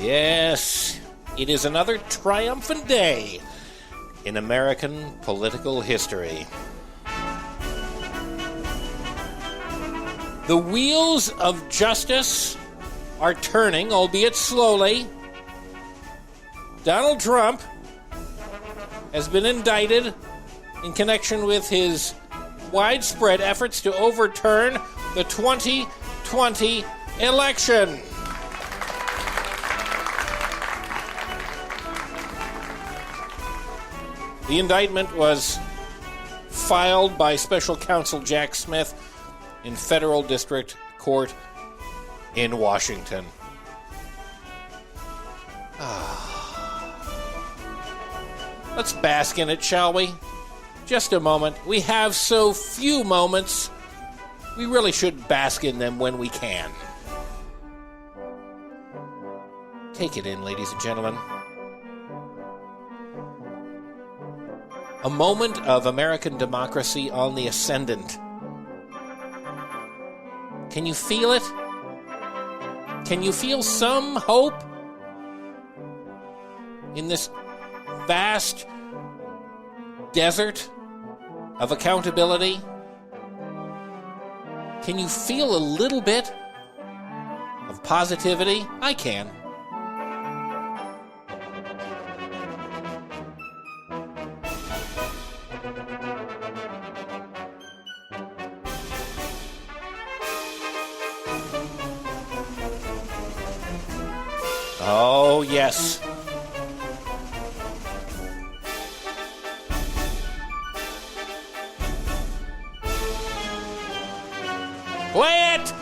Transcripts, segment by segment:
Yes, it is another triumphant day in American political history. The wheels of justice are turning, albeit slowly. Donald Trump has been indicted in connection with his widespread efforts to overturn the 2020 election. The indictment was filed by Special Counsel Jack Smith in Federal District Court in Washington. Let's bask in it, shall we? Just a moment. We have so few moments. We really should bask in them when we can. Take it in, ladies and gentlemen. A moment of American democracy on the ascendant. Can you feel it? Can you feel some hope in this vast desert of accountability? Can you feel a little bit of positivity? I can. Oh, yes. Play it!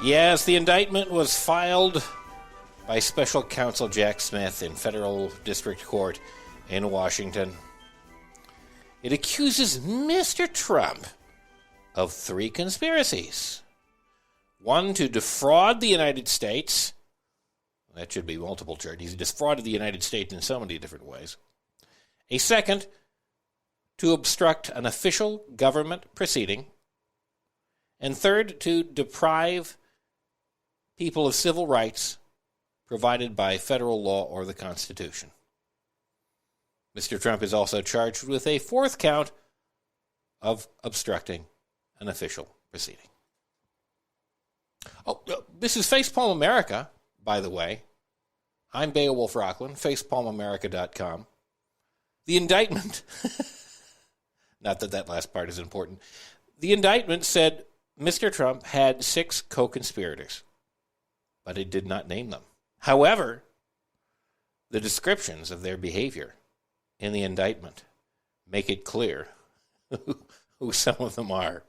Yes, the indictment was filed by Special Counsel Jack Smith in Federal District Court in Washington. It accuses Mr. Trump of 3 conspiracies. 1, to defraud the United States. That should be multiple charges. He defrauded the United States in so many different ways. A 2nd, to obstruct an official government proceeding. And 3rd, to deprive people of civil rights provided by federal law or the Constitution. Mr. Trump is also charged with a 4th count of obstructing an official proceeding. Oh, this is Facepalm America, by the way. I'm Beowulf Rockland, facepalmamerica.com. The indictment, not that that last part is important, the indictment said Mr. Trump had 6 co-conspirators, but it did not name them. However, the descriptions of their behavior in the indictment make it clear who some of them are.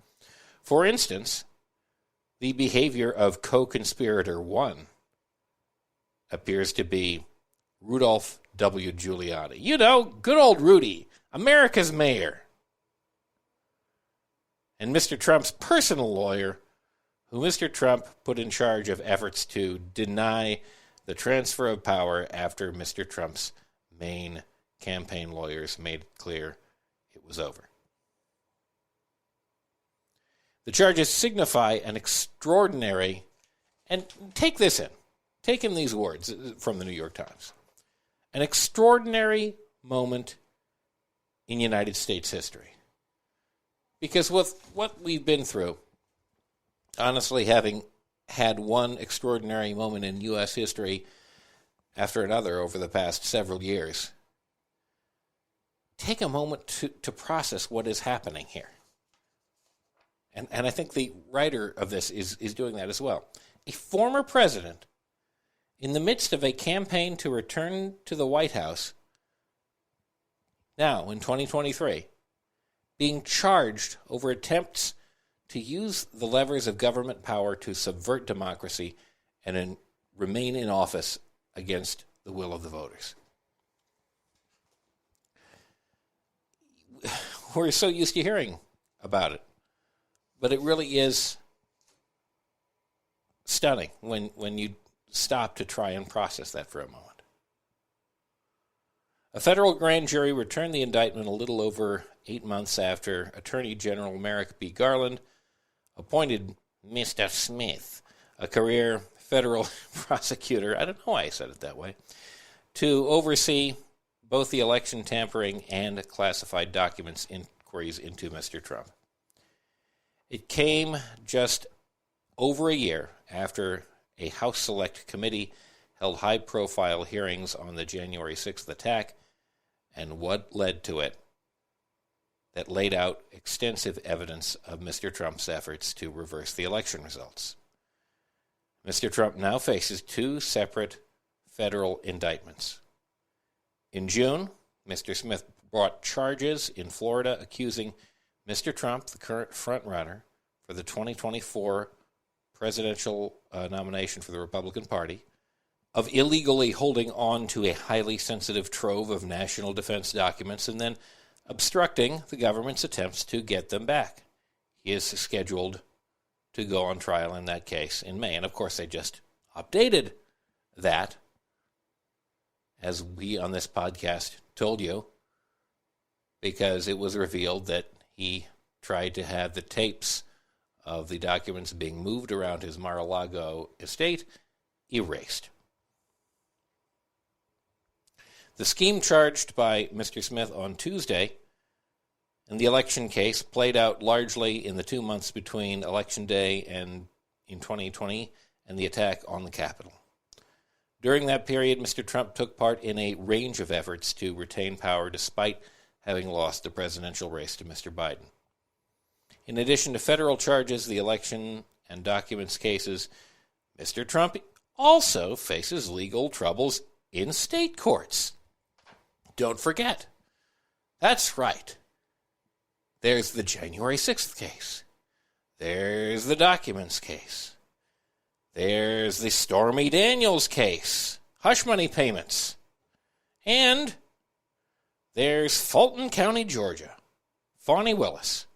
For instance, the behavior of co-conspirator 1 appears to be Rudolph W. Giuliani. You know, good old Rudy, America's mayor. And Mr. Trump's personal lawyer, who Mr. Trump put in charge of efforts to deny the transfer of power after Mr. Trump's main campaign lawyers made it clear it was over. The charges signify an extraordinary, and take this in, take in these words from the New York Times, an extraordinary moment in United States history. Because with what we've been through, honestly, having had one extraordinary moment in U.S. history after another over the past several years, take a moment to process what is happening here. And I think the writer of this is doing that as well. A former president, in the midst of a campaign to return to the White House, now in 2023, being charged over attempts to use the levers of government power to subvert democracy and remain in office against the will of the voters. We're so used to hearing about it, but it really is stunning when you stop to try and process that for a moment. A federal grand jury returned the indictment a little over 8 months after Attorney General Merrick B. Garland appointed Mr. Smith, a career federal prosecutor, I don't know why I said it that way, to oversee both the election tampering and classified documents inquiries into Mr. Trump. It came just over a year after a House Select Committee held high-profile hearings on the January 6th attack and what led to it that laid out extensive evidence of Mr. Trump's efforts to reverse the election results. Mr. Trump now faces 2 separate federal indictments. In June, Mr. Smith brought charges in Florida accusing Mr. Trump, the current frontrunner for the 2024 presidential nomination for the Republican Party, of illegally holding on to a highly sensitive trove of national defense documents and then obstructing the government's attempts to get them back. He is scheduled to go on trial in that case in May. And of course, they just updated that, as we on this podcast told you, because it was revealed that he tried to have the tapes of the documents being moved around his Mar-a-Lago estate erased. The scheme charged by Mr. Smith on Tuesday in the election case played out largely in the 2 months between Election Day and in 2020 and the attack on the Capitol. During that period, Mr. Trump took part in a range of efforts to retain power despite having lost the presidential race to Mr. Biden. In addition to federal charges, the election and documents cases, Mr. Trump also faces legal troubles in state courts. Don't forget. That's right. There's the January 6th case. There's the documents case. There's the Stormy Daniels case, hush money payments. And there's Fulton County, Georgia, Fani Willis.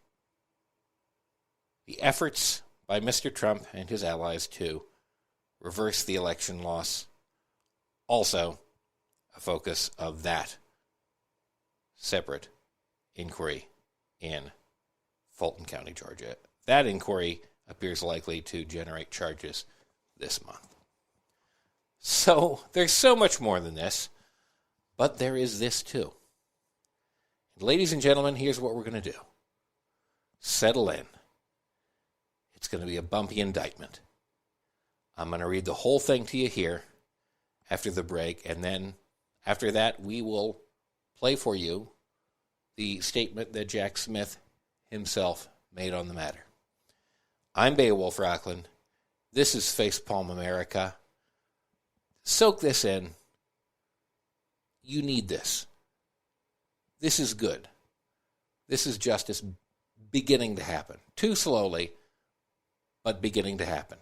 The efforts by Mr. Trump and his allies to reverse the election loss, also a focus of that separate inquiry in Fulton County, Georgia. That inquiry appears likely to generate charges this month. So there's so much more than this, but there is this too. And ladies and gentlemen, here's what we're going to do. Settle in. It's going to be a bumpy indictment. I'm going to read the whole thing to you here after the break, and then after that we will play for you the statement that Jack Smith himself made on the matter. I'm Beowulf Rockland. This is Facepalm America. Soak this in. You need this. This is good. This is justice beginning to happen. Too slowly, but beginning to happen.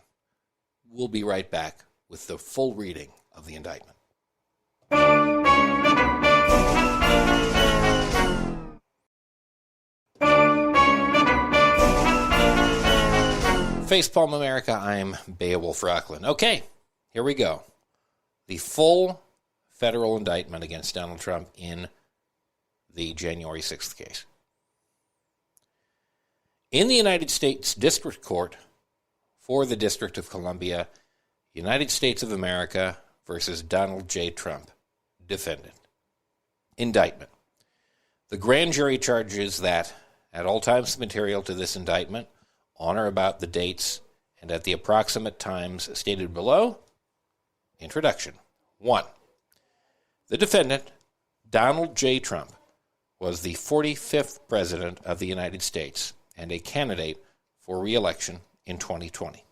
We'll be right back with the full reading of the indictment. Facepalm America, I'm Beowulf Rockland. Okay, here we go. The full federal indictment against Donald Trump in the January 6th case. In the United States District Court for the District of Columbia, United States of America versus Donald J. Trump, defendant. Indictment. The grand jury charges that, at all times material to this indictment, on or about the dates and at the approximate times stated below. Introduction. 1. The defendant, Donald J. Trump, was the 45th President of the United States and a candidate for re-election in 2020.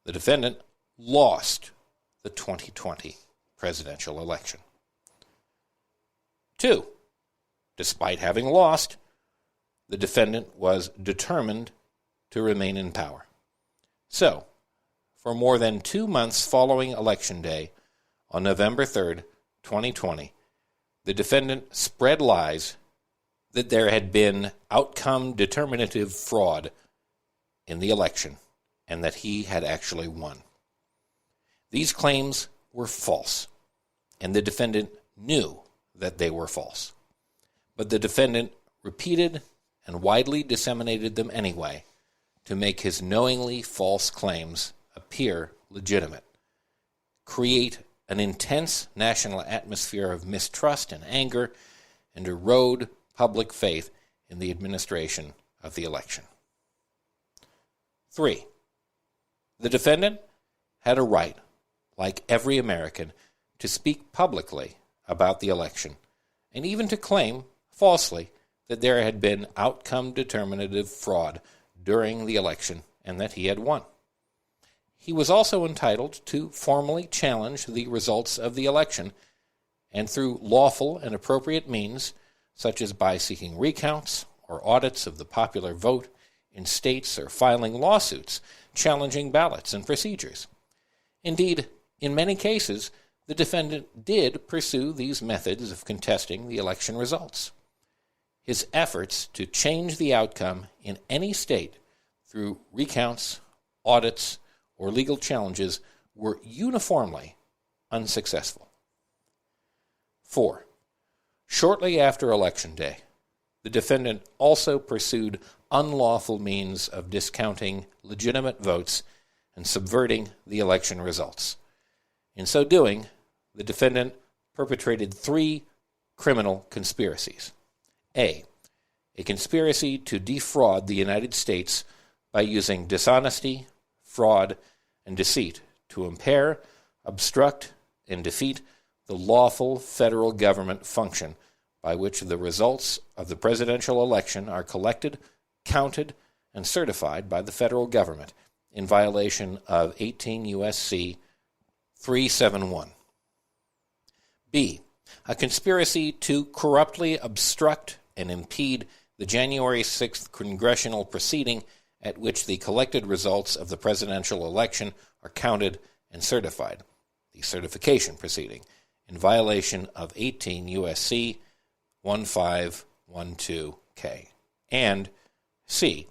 The defendant lost the 2020 presidential election. 2. Despite having lost, the defendant was determined to remain in power. So, for more than 2 months following Election Day, on November 3rd, 2020, the defendant spread lies that there had been outcome determinative fraud in the election and that he had actually won. These claims were false, and the defendant knew that they were false. But the defendant repeated and widely disseminated them anyway to make his knowingly false claims appear legitimate, create an intense national atmosphere of mistrust and anger, and erode public faith in the administration of the election. 3. The defendant had a right, like every American, to speak publicly about the election, and even to claim, falsely, that there had been outcome-determinative fraud during the election and that he had won. He was also entitled to formally challenge the results of the election, and through lawful and appropriate means, such as by seeking recounts or audits of the popular vote in states or filing lawsuits challenging ballots and procedures. Indeed, in many cases, the defendant did pursue these methods of contesting the election results. His efforts to change the outcome in any state through recounts, audits, or legal challenges were uniformly unsuccessful. 4. Shortly after Election Day, the defendant also pursued unlawful means of discounting legitimate votes and subverting the election results. In so doing, the defendant perpetrated 3 criminal conspiracies. A conspiracy to defraud the United States by using dishonesty, fraud, and deceit to impair, obstruct, and defeat the lawful federal government function by which the results of the presidential election are collected, counted, and certified by the federal government in violation of 18 U.S.C. 371. B. A conspiracy to corruptly obstruct and impede the January 6th congressional proceeding at which the collected results of the presidential election are counted and certified, the certification proceeding, in violation of 18 U.S.C. 1512K. And C.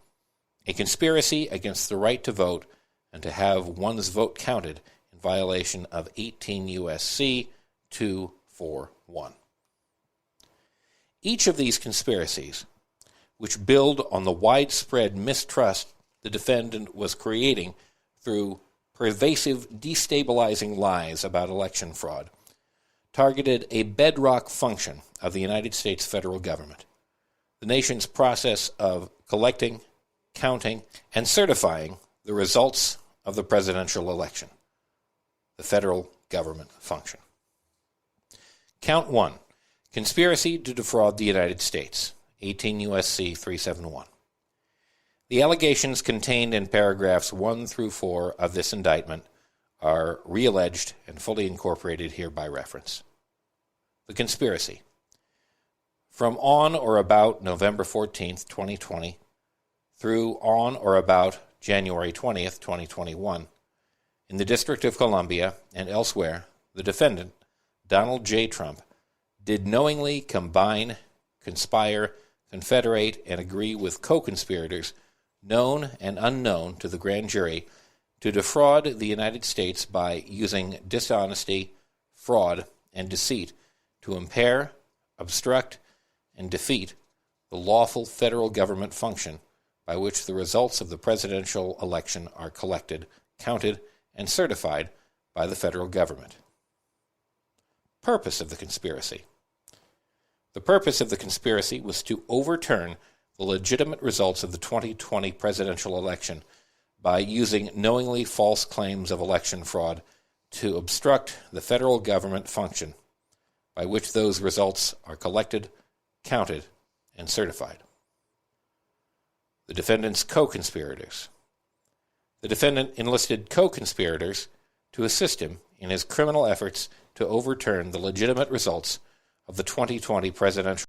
A conspiracy against the right to vote and to have one's vote counted in violation of 18 U.S.C. 241. Each of these conspiracies, which build on the widespread mistrust the defendant was creating through pervasive destabilizing lies about election fraud, targeted a bedrock function of the United States federal government, the nation's process of collecting, counting, and certifying the results of the presidential election, the federal government function. Count 1. Conspiracy to defraud the United States, 18 U.S.C. 371. The allegations contained in paragraphs 1 through 4 of this indictment are realleged and fully incorporated here by reference. The conspiracy. From on or about November 14th, 2020, through on or about January 20th, 2021, in the District of Columbia and elsewhere, the defendant, Donald J. Trump, did knowingly combine, conspire, confederate, and agree with co-conspirators, known and unknown to the grand jury, to defraud the United States by using dishonesty, fraud, and deceit to impair, obstruct, and defeat the lawful federal government function by which the results of the presidential election are collected, counted, and certified by the federal government. Purpose of the conspiracy. The purpose of the conspiracy was to overturn the legitimate results of the 2020 presidential election by using knowingly false claims of election fraud to obstruct the federal government function by which those results are collected, counted, and certified. The defendant's co-conspirators. The defendant enlisted co-conspirators to assist him in his criminal efforts to overturn the legitimate results of the 2020 presidential